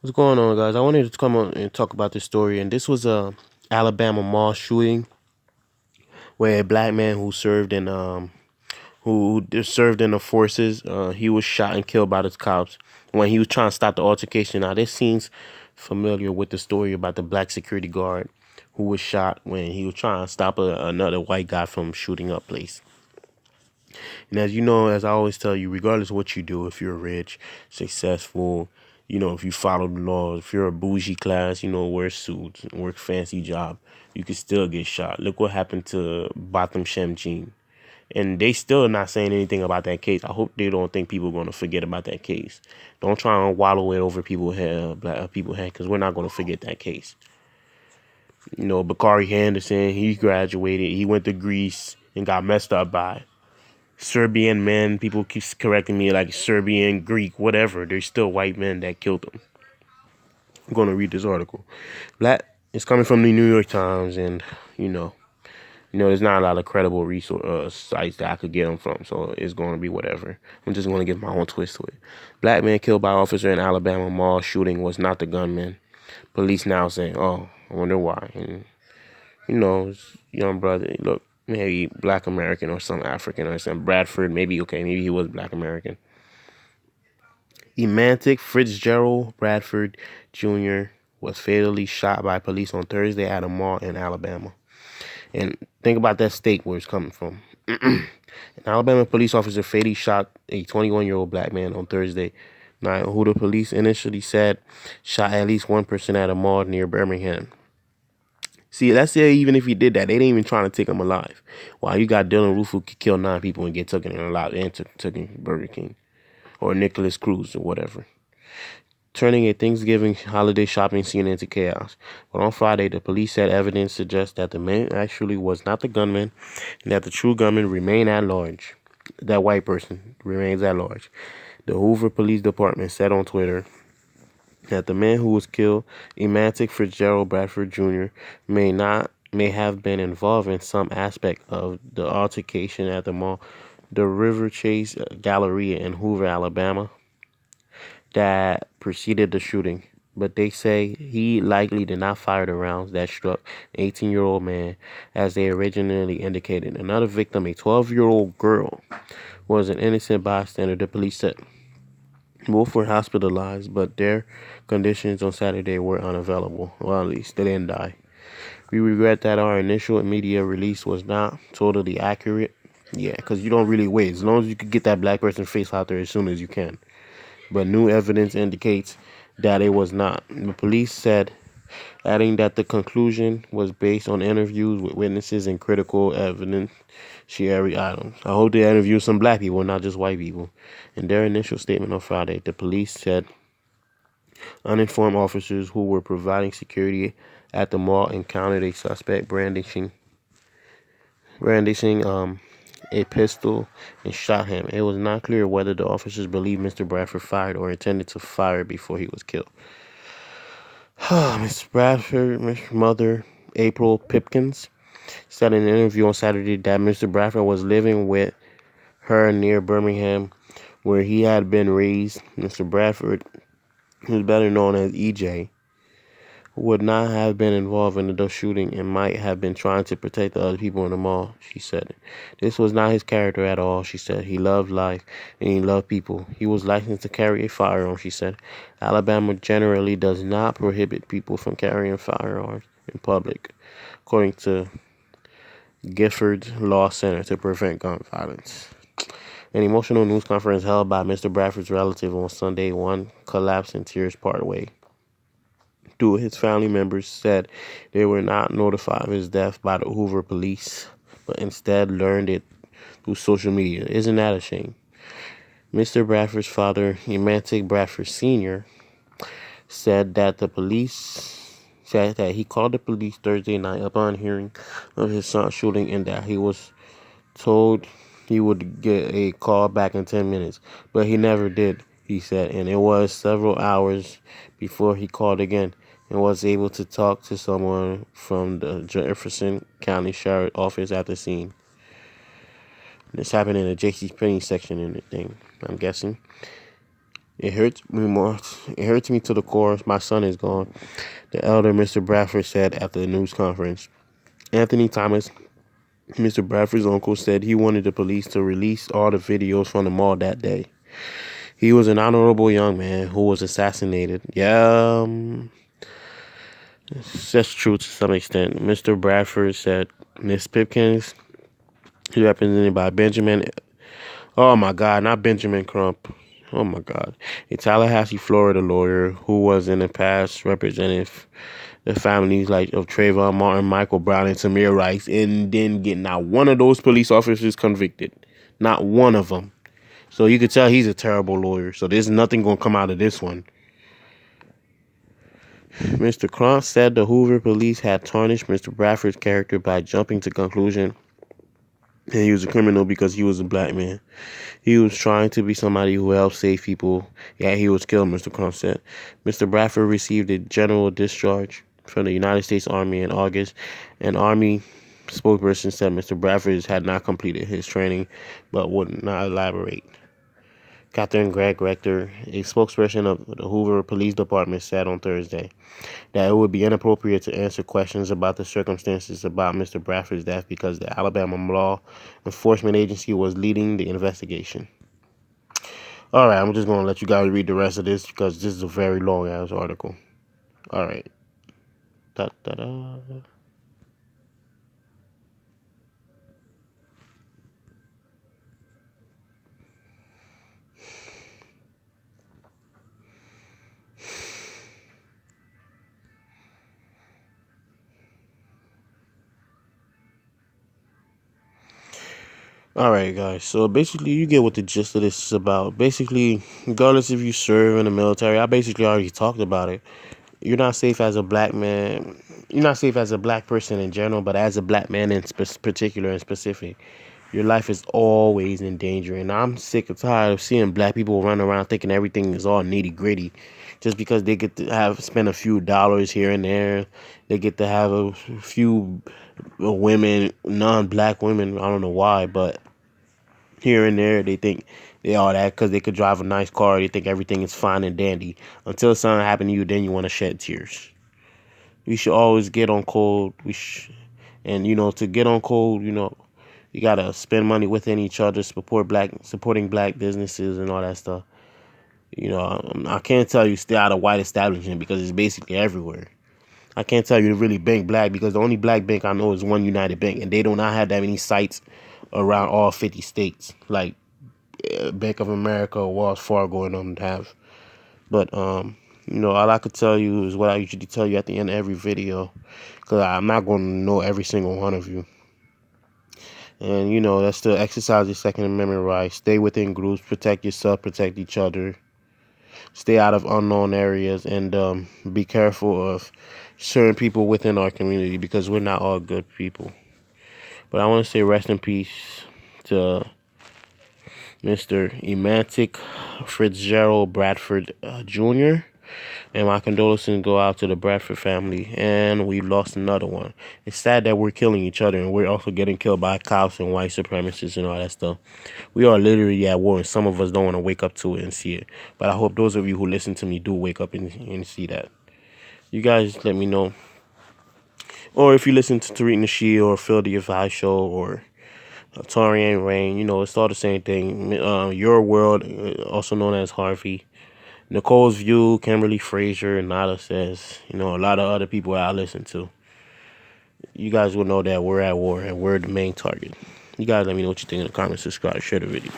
What's going on, guys? I wanted to come on and talk about this story, and this was a Alabama mall shooting where a black man who served in who served in the forces, he was shot and killed by the cops when he was trying to stop the altercation. Now, this seems familiar with the story about the black security guard who was shot when he was trying to stop another white guy from shooting up place. And as you know, as I always tell you, regardless of what you do, if you're rich, successful, if you follow the laws, if you're a bougie class, wear suits, work fancy job, you can still get shot. Look what happened to Botham Shamjean. And they still not saying anything about that case. I hope they don't think people are going to forget about that case. Don't try and wallow it over people's head, black people's head, because we're not going to forget that case. Bakari Henderson, he graduated. He went to Greece and got messed up by Serbian men. People keep correcting me like Serbian, Greek, whatever. There's still white men that killed them. I'm going to read this article. Black. It's coming from the New York Times, and there's not a lot of credible resource sites that I could get them from, so it's going to be whatever. I'm just going to give my own twist to it. Black man killed by officer in Alabama mall shooting was not the gunman. Police now saying, "Oh, I wonder why." And young brother, look, maybe black American or some African or some Bradford, maybe he was black American. Emantic Fitzgerald Bradford Jr. was fatally shot by police on Thursday at a mall in Alabama. And think about that state where it's coming from. An Alabama police officer fatally shot a 21-year-old black man on Thursday night, who the police initially said shot at least one person at a mall near Birmingham. See, that's it. Even if he did that, they didn't even trying to take him alive. While you got Dylan Roof who could kill 9 people and get taken alive and taken Burger King or Nicholas Cruz or whatever, turning a Thanksgiving holiday shopping scene into chaos. But on Friday, the police said evidence suggests that the man actually was not the gunman and that the true gunman remained at large. That white person remains at large. The Hoover Police Department said on Twitter that the man who was killed, Emantic Fitzgerald Bradford Jr., may have been involved in some aspect of the altercation at the mall, the River Chase Galleria in Hoover, Alabama, that preceded the shooting. But they say he likely did not fire the rounds that struck an 18-year-old man, as they originally indicated. Another victim, a 12-year-old girl, was an innocent bystander, the police said. Both were hospitalized, but their conditions on Saturday were unavailable. Well, at least they didn't die. We regret that our initial media release was not totally accurate. Yeah, because you don't really wait. As long as you can get that black person's face out there as soon as you can. But new evidence indicates that it was not. The police said, adding that the conclusion was based on interviews with witnesses and critical evidentiary items. I hope they interviewed some black people, not just white people. In their initial statement on Friday, the police said uninformed officers who were providing security at the mall encountered a suspect brandishing a pistol and shot him. It was not clear whether the officers believed Mr. Bradford fired or intended to fire before he was killed. Mr. Bradford's mother, April Pipkins, said in an interview on Saturday that Mr. Bradford was living with her near Birmingham, where he had been raised. Mr. Bradford, who is better known as EJ, would not have been involved in the shooting and might have been trying to protect the other people in the mall, she said. This was not his character at all, she said. He loved life and he loved people. He was licensed to carry a firearm, she said. Alabama generally does not prohibit people from carrying firearms in public, according to Gifford Law Center to prevent gun violence. An emotional news conference held by Mr. Bradford's relative on Sunday, one collapsed in tears part way. Two of his family members said they were not notified of his death by the Hoover police, but instead learned it through social media. Isn't that a shame? Mr. Bradford's father, Emantic Bradford Sr., said that he called the police Thursday night upon hearing of his son's shooting and that he was told he would get a call back in 10 minutes, but he never did, he said, and it was several hours before he called again and was able to talk to someone from the Jefferson County Sheriff Office at the scene. This happened in the J.C. Penney section in the thing, I'm guessing. It hurts me more. It hurts me to the core. My son is gone, the elder Mr. Bradford said at the news conference. Anthony Thomas, Mr. Bradford's uncle, said he wanted the police to release all the videos from the mall that day. He was an honorable young man who was assassinated. Yeah, that's true to some extent. Mr. Bradford said Miss Pipkins, represented by Benjamin. Oh my God, not Benjamin Crump. Oh my God, a Tallahassee, Florida lawyer who was in the past representative the families like of Trayvon Martin, Michael Brown, and Tamir Rice, and didn't get not one of those police officers convicted. Not one of them. So you could tell he's a terrible lawyer. So there's nothing going to come out of this one. Mr. Crump said the Hoover police had tarnished Mr. Bradford's character by jumping to conclusion and he was a criminal because he was a black man. He was trying to be somebody who helped save people. Yeah, he was killed, Mr. Crump said. Mr. Bradford received a general discharge from the United States Army in August. An Army spokesperson said Mr. Bradford had not completed his training but would not elaborate. Catherine Gregg Rector, a spokesperson of the Hoover Police Department, said on Thursday that it would be inappropriate to answer questions about the circumstances about Mr. Bradford's death because the Alabama Law Enforcement Agency was leading the investigation. All right, I'm just going to let you guys read the rest of this because this is a very long-ass article. All right. Da-da-da. All right, guys. So basically, you get what the gist of this is about. Basically, regardless if you serve in the military, I basically already talked about it. You're not safe as a black man. You're not safe as a black person in general, but as a black man in particular and specific, your life is always in danger. And I'm sick and tired of seeing black people run around thinking everything is all nitty gritty, just because they get to have spend a few dollars here and there. They get to have a few women, non-black women. I don't know why, but here and there they think they all that because they could drive a nice car. They think everything is fine and dandy until something happened to you. Then you want to shed tears. We should always get on code. And to get on code, you gotta spend money within each other, supporting black businesses and all that stuff. I can't tell you stay out of white establishment because it's basically everywhere. I can't tell you to really bank black because the only black bank I know is One United Bank, and they do not have that many sites around all 50 states like Bank of America or Wells Fargo and them have. But all I could tell you is what I usually tell you at the end of every video, because I'm not going to know every single one of you. And that's to exercise your Second Amendment rights. Stay within groups, protect yourself, protect each other. Stay out of unknown areas, and be careful of certain people within our community because we're not all good people. But I want to say rest in peace to Mr. Emantic Fitzgerald Bradford Jr. And my condolences go out to the Bradford family. And we lost another one. It's sad that we're killing each other and we're also getting killed by cops and white supremacists and all that stuff. We are literally at war, and some of us don't want to wake up to it and see it. But I hope those of you who listen to me do wake up and see that. You guys let me know. Or if you listen to Tariq Nasheed or Phil the Advice Show or Torian Rain, it's all the same thing. Your World, also known as Harvey. Nicole's View, Kimberly Frazier, Nada Says, a lot of other people I listen to. You guys will know that we're at war and we're the main target. You guys let me know what you think in the comments, subscribe, share the video.